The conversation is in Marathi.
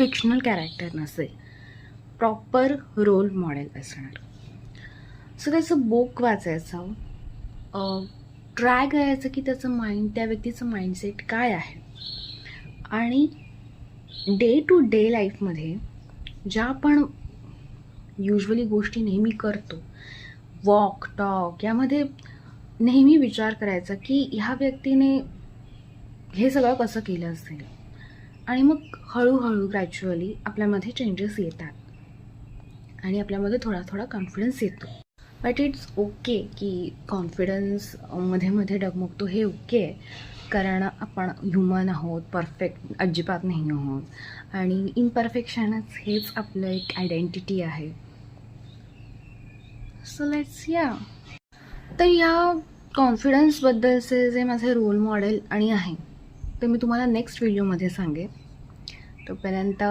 फिक्शनल कॅरेक्टर नसेल, प्रॉपर रोल मॉडेल असणार. सो त्याचं बुक वाचायचं, ट्राय करायचं की त्याचं माइंड, त्या व्यक्तीचं माइंडसेट काय आहे, आणि डे टू डे लाईफमध्ये ज्या आपण युजली गोष्टी नेहमी करतो, वॉक टॉक, यामध्ये नेहमी विचार करायचा की ह्या व्यक्तीने हे सगळं कसं केलं असेल, आणि मग हळूहळू ग्रॅज्युअली आपल्यामध्ये चेंजेस येतात आणि आपल्यामध्ये थोडा थोडा कॉन्फिडन्स येतो. बट इट्स ओके की कॉन्फिडन्स मध्ये मध्ये डगमगतो, हे ओके आहे, कारण आपण ह्युमन आहोत, परफेक्ट अजिबात नाही आहोत, आणि इम्परफेक्शनच हेच आपलं एक आयडेंटिटी आहे. सो लेट्स या. तर ह्या कॉन्फिडन्सबद्दलचे जे माझे रोल मॉडेल आणि आहे ते मी तुम्हाला नेक्स्ट व्हिडिओमध्ये सांगेन. तोपर्यंत